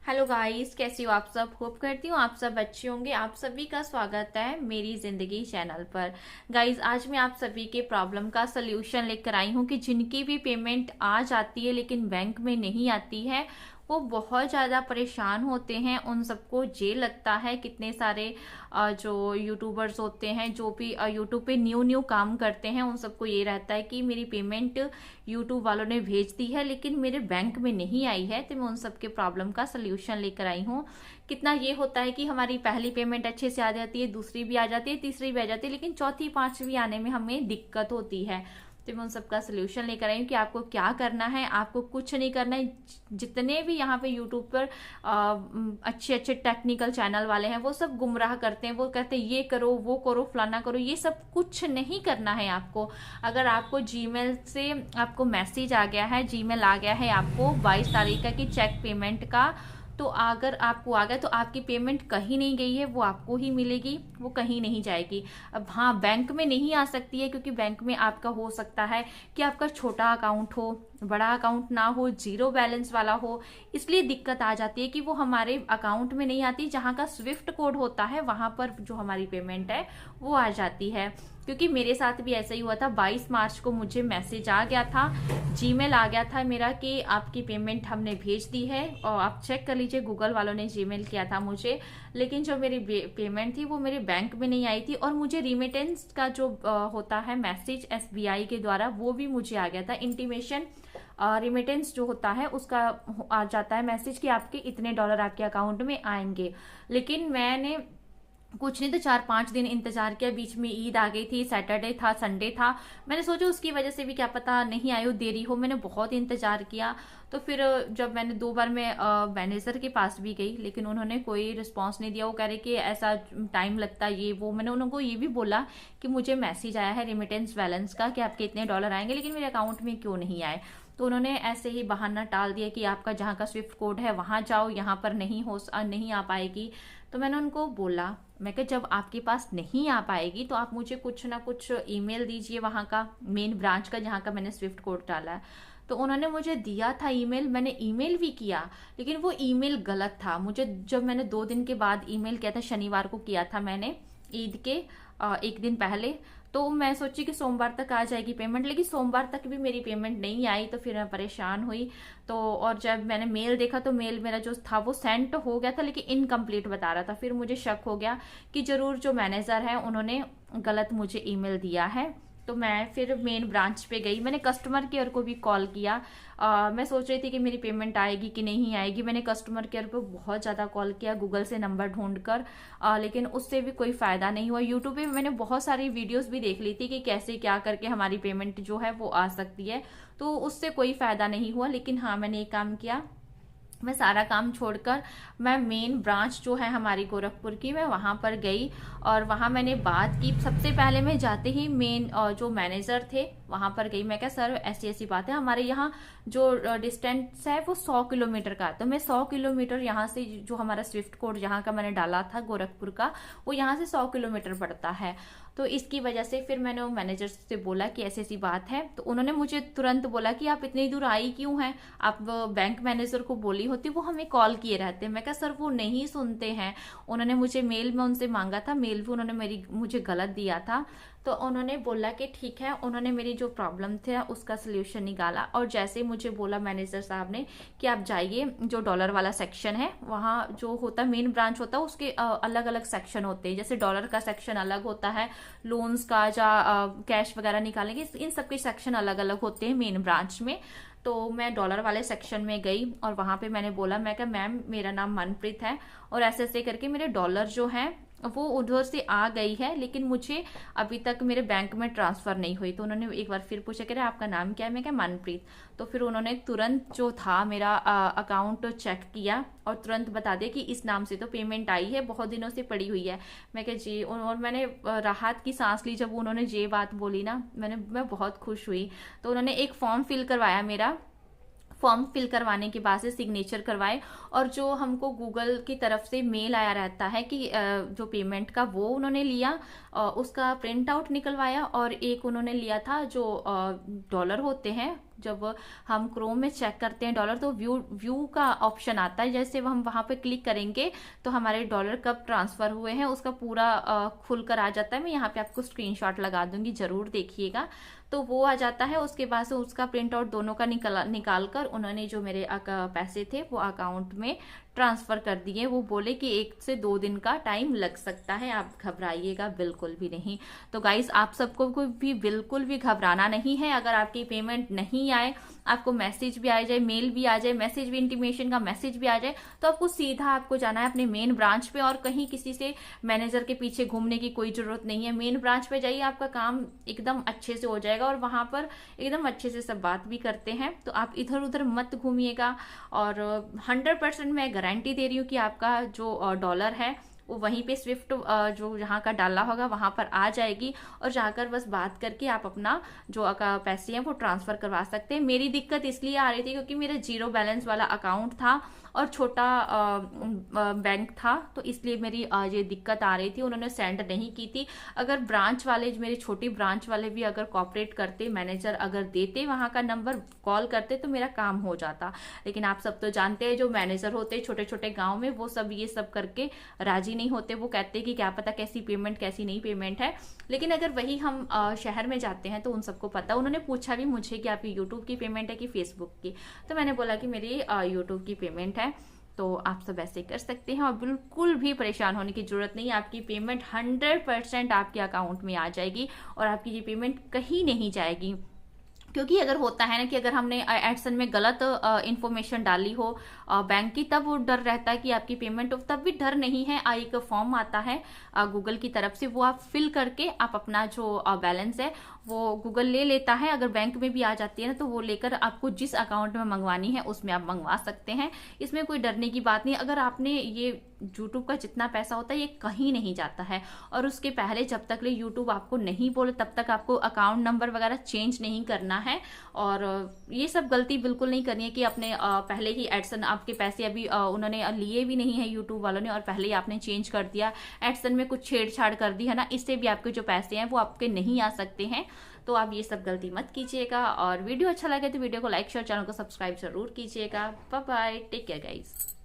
Hello guys, कैसी हो आप सब। होप करती हूँ आप सब अच्छे होंगे। आप सभी का स्वागत है मेरी जिंदगी चैनल पर। गाइस, आज मैं आप सभी के प्रॉब्लम का सलूशन लेकर आई हूँ कि जिनकी भी पेमेंट आ जाती है लेकिन बैंक में नहीं आती है, वो बहुत ज़्यादा परेशान होते हैं। उन सबको जेल लगता है। कितने सारे जो यूट्यूबर्स होते हैं, जो भी यूट्यूब पे न्यू न्यू काम करते हैं, उन सबको ये रहता है कि मेरी पेमेंट यूट्यूब वालों ने भेज दी है लेकिन मेरे बैंक में नहीं आई है। तो मैं उन सबके प्रॉब्लम का सलूशन लेकर आई हूँ। कितना ये होता है कि हमारी पहली पेमेंट अच्छे से आ जाती है, दूसरी भी आ जाती है, तीसरी भी आ जाती है, लेकिन चौथी पांचवी आने में हमें दिक्कत होती है। तो मैं उन सबका सलूशन लेकर आई हूँ कि आपको क्या करना है। आपको कुछ नहीं करना है। जितने भी यहाँ पे यूट्यूब पर अच्छे अच्छे टेक्निकल चैनल वाले हैं, वो सब गुमराह करते हैं। वो कहते हैं ये करो, वो करो, फलाना करो। ये सब कुछ नहीं करना है आपको। अगर आपको जीमेल से आपको मैसेज आ गया है, जीमेल आ गया है आपको 22 तारीख का कि चेक पेमेंट का, तो अगर आपको आ गया तो आपकी पेमेंट कहीं नहीं गई है, वो आपको ही मिलेगी, वो कहीं नहीं जाएगी। अब हाँ, बैंक में नहीं आ सकती है क्योंकि बैंक में आपका हो सकता है कि आपका छोटा अकाउंट हो, बड़ा अकाउंट ना हो, जीरो बैलेंस वाला हो। इसलिए दिक्कत आ जाती है कि वो हमारे अकाउंट में नहीं आती। जहाँ का स्विफ्ट कोड होता है वहां पर जो हमारी पेमेंट है वो आ जाती है। क्योंकि मेरे साथ भी ऐसा ही हुआ था। 22 मार्च को मुझे मैसेज आ गया था, जीमेल आ गया था मेरा कि आपकी पेमेंट हमने भेज दी है और आप चेक कर लीजिए। गूगल वालों ने जीमेल किया था मुझे, लेकिन जो मेरी पेमेंट थी वो मेरे बैंक में नहीं आई थी। और मुझे रिमिटेंस का जो होता है मैसेज एसबीआई के द्वारा, वो भी मुझे आ गया था। इंटीमेशन रिमिटेंस जो होता है उसका आ जाता है मैसेज कि आपके इतने डॉलर आपके अकाउंट में आएंगे। लेकिन मैंने कुछ नहीं तो 4-5 दिन इंतजार किया। बीच में ईद आ गई थी, सैटरडे था, संडे था। मैंने सोचा उसकी वजह से भी क्या पता नहीं आई हो, देरी हो। मैंने बहुत इंतजार किया। तो फिर जब मैंने 2 बार मैं मैनेजर के पास भी गई लेकिन उन्होंने कोई रिस्पांस नहीं दिया। वो कह रहे कि ऐसा टाइम लगता है, ये वो। मैंने उनको ये भी बोला कि मुझे मैसेज आया है रिमिटेंस बैलेंस का कि आपके इतने डॉलर आएंगे, लेकिन मेरे अकाउंट में क्यों नहीं आए। तो उन्होंने ऐसे ही बहाना टाल दिया कि आपका जहाँ का स्विफ्ट कोड है वहां जाओ, यहाँ पर नहीं आ पाएगी। तो मैंने उनको बोला, मैं कि जब आपके पास नहीं आ पाएगी तो आप मुझे कुछ ना कुछ ईमेल दीजिए वहाँ का, मेन ब्रांच का जहाँ का मैंने स्विफ्ट कोड डाला है। तो उन्होंने मुझे दिया था ईमेल, मैंने ईमेल भी किया लेकिन वो ईमेल गलत था। मुझे जब मैंने 2 दिन के बाद ईमेल किया था, शनिवार को किया था मैंने, ईद के 1 दिन पहले। तो मैं सोची कि सोमवार तक आ जाएगी पेमेंट, लेकिन सोमवार तक भी मेरी पेमेंट नहीं आई। तो फिर मैं परेशान हुई। तो और जब मैंने मेल देखा तो मेल मेरा जो था वो सेंड हो गया था लेकिन इनकम्प्लीट बता रहा था। फिर मुझे शक हो गया कि जरूर जो मैनेजर है उन्होंने गलत मुझे ईमेल दिया है। तो मैं फिर मेन ब्रांच पे गई। मैंने कस्टमर केयर को भी कॉल किया। मैं सोच रही थी कि मेरी पेमेंट आएगी कि नहीं आएगी। मैंने कस्टमर केयर पे बहुत ज़्यादा कॉल किया गूगल से नंबर ढूंढकर, लेकिन उससे भी कोई फ़ायदा नहीं हुआ। यूट्यूब पे मैंने बहुत सारी वीडियोस भी देख ली थी कि कैसे क्या करके हमारी पेमेंट जो है वो आ सकती है, तो उससे कोई फ़ायदा नहीं हुआ। लेकिन हाँ, मैंने एक काम किया। मैं सारा काम छोड़कर मैं मेन ब्रांच जो है हमारी गोरखपुर की, मैं वहां पर गई और वहां मैंने बात की। सबसे पहले मैं जाते ही मेन जो मैनेजर थे वहां पर गई। मैं क्या सर, ऐसी ऐसी बात है, हमारे यहाँ जो डिस्टेंस है वो 100 किलोमीटर का। तो मैं 100 किलोमीटर यहाँ से, जो हमारा स्विफ्ट कोड यहाँ का मैंने डाला था गोरखपुर का, वो यहाँ से 100 किलोमीटर पड़ता है। तो इसकी वजह से फिर मैंने वो मैनेजर से बोला कि ऐसी ऐसी बात है। तो उन्होंने मुझे तुरंत बोला कि आप इतनी दूर आई क्यों हैं, आप बैंक मैनेजर को बोली होती, वो हमें कॉल किए रहते। मैं कहा सर वो नहीं सुनते हैं। उन्होंने मुझे मेल में उनसे मांगा था, मेल भी उन्होंने मुझे गलत दिया था। तो उन्होंने बोला कि ठीक है। उन्होंने मेरी जो प्रॉब्लम थे उसका सोल्यूशन निकाला और जैसे मुझे बोला मैनेजर साहब ने कि आप जाइए जो डॉलर वाला सेक्शन है, वहाँ जो होता है मेन ब्रांच होता है, उसके अलग अलग सेक्शन होते हैं। जैसे डॉलर का सेक्शन अलग होता है, लोन्स का या कैश वगैरह निकालेंगे, इन सबके सेक्शन अलग अलग होते हैं मेन ब्रांच में। तो मैं डॉलर वाले सेक्शन में गई और वहां पे मैंने बोला, मैं कहा मैम मेरा नाम मनप्रीत है और ऐसे ऐसे करके मेरे डॉलर जो हैं वो उधर से आ गई है, लेकिन मुझे अभी तक मेरे बैंक में ट्रांसफर नहीं हुई। तो उन्होंने एक बार फिर पूछा, कह रहे आपका नाम क्या है। मैं क्या मनप्रीत। तो फिर उन्होंने तुरंत जो था मेरा अकाउंट चेक किया और तुरंत बता दिया कि इस नाम से तो पेमेंट आई है, बहुत दिनों से पड़ी हुई है। मैं क्या जी, और मैंने राहत की सांस ली जब उन्होंने ये बात बोली ना। मैं बहुत खुश हुई। तो उन्होंने एक फॉर्म फिल करवाया मेरा। फॉर्म फिल करवाने के बाद से सिग्नेचर करवाए और जो हमको गूगल की तरफ से मेल आया रहता है कि जो पेमेंट का, वो उन्होंने लिया, उसका प्रिंट आउट निकलवाया। और एक उन्होंने लिया था जो डॉलर होते हैं जब हम क्रोम में चेक करते हैं डॉलर तो व्यू का ऑप्शन आता है। जैसे हम वहां पे क्लिक करेंगे तो हमारे डॉलर कब ट्रांसफर हुए हैं उसका पूरा खुलकर आ जाता है। मैं यहाँ पे आपको स्क्रीनशॉट लगा दूंगी, जरूर देखिएगा। तो वो आ जाता है। उसके बाद से उसका प्रिंट आउट दोनों का निकाल कर उन्होंने जो मेरे पैसे थे वो अकाउंट में ट्रांसफर कर दिए। वो बोले कि 1 से 2 दिन का टाइम लग सकता है, आप घबराइएगा बिल्कुल भी नहीं। तो गाइस आप सबको भी बिल्कुल भी घबराना नहीं है। अगर आपकी पेमेंट नहीं आए, आपको मैसेज भी आ जाए, मेल भी आ जाए, मैसेज भी इंटीमेशन का मैसेज भी आ जाए, तो आपको सीधा आपको जाना है अपने मेन ब्रांच पे, और कहीं किसी से मैनेजर के पीछे घूमने की कोई जरूरत नहीं है। मेन ब्रांच पे जाइए, आपका काम एकदम अच्छे से हो जाएगा और वहां पर एकदम अच्छे से सब बात भी करते हैं। तो आप इधर उधर मत घूमिएगा। और 100% मैं गारंटी दे रही हूँ कि आपका जो डॉलर है वो वहीं पे स्विफ्ट जो जहाँ का डाला होगा वहां पर आ जाएगी, और जाकर बस बात करके आप अपना जो पैसे हैं वो ट्रांसफर करवा सकते हैं। मेरी दिक्कत इसलिए आ रही थी क्योंकि मेरा 0 बैलेंस वाला अकाउंट था और छोटा बैंक था, तो इसलिए मेरी ये दिक्कत आ रही थी। उन्होंने सेंड नहीं की थी। अगर ब्रांच वाले, मेरी छोटी ब्रांच वाले भी अगर कॉपरेट करते, मैनेजर अगर देते वहां का नंबर, कॉल करते, तो मेरा काम हो जाता। लेकिन आप सब तो जानते हैं जो मैनेजर होते हैं छोटे छोटे गाँव में, वो सब ये सब करके राजी नहीं होते। वो कहते हैं कि क्या पता कैसी पेमेंट कैसी नहीं पेमेंट है। लेकिन अगर वही हम शहर में जाते हैं तो उन सबको पता। उन्होंने पूछा भी मुझे कि आपकी यूट्यूब की पेमेंट है कि फेसबुक की, तो मैंने बोला कि मेरी यूट्यूब की पेमेंट है। तो आप सब ऐसे कर सकते हैं और बिल्कुल भी परेशान होने की जरूरत नहीं है। आपकी पेमेंट 100% आपके अकाउंट में आ जाएगी और आपकी ये पेमेंट कहीं नहीं जाएगी। क्योंकि अगर होता है ना कि अगर हमने एडसन में गलत इंफॉर्मेशन डाली हो बैंक की, तब वो डर रहता है कि आपकी पेमेंट, तब भी डर नहीं है। एक फॉर्म आता है गूगल की तरफ से, वो आप फिल करके आप अपना जो बैलेंस है वो गूगल ले लेता है। अगर बैंक में भी आ जाती है ना तो वो लेकर आपको जिस अकाउंट में मंगवानी है उसमें आप मंगवा सकते हैं। इसमें कोई डरने की बात नहीं। अगर आपने ये यूट्यूब का जितना पैसा होता है ये कहीं नहीं जाता है, और उसके पहले जब तक ले यूट्यूब आपको नहीं बोले तब तक आपको अकाउंट नंबर वगैरह चेंज नहीं करना है। और ये सब गलती बिल्कुल नहीं करनी है कि अपने पहले ही एडसन, आपके पैसे अभी उन्होंने लिए भी नहीं है यूट्यूब वालों ने, और पहले ही आपने चेंज कर दिया, एडसन में कुछ छेड़छाड़ कर दी है ना, इससे भी आपके जो पैसे हैं वो आपके नहीं आ सकते हैं। तो आप ये सब गलती मत कीजिएगा। और वीडियो अच्छा लगे तो वीडियो को लाइक शेयर, चैनल को सब्सक्राइब जरूर कीजिएगा। Bye bye, take care guys.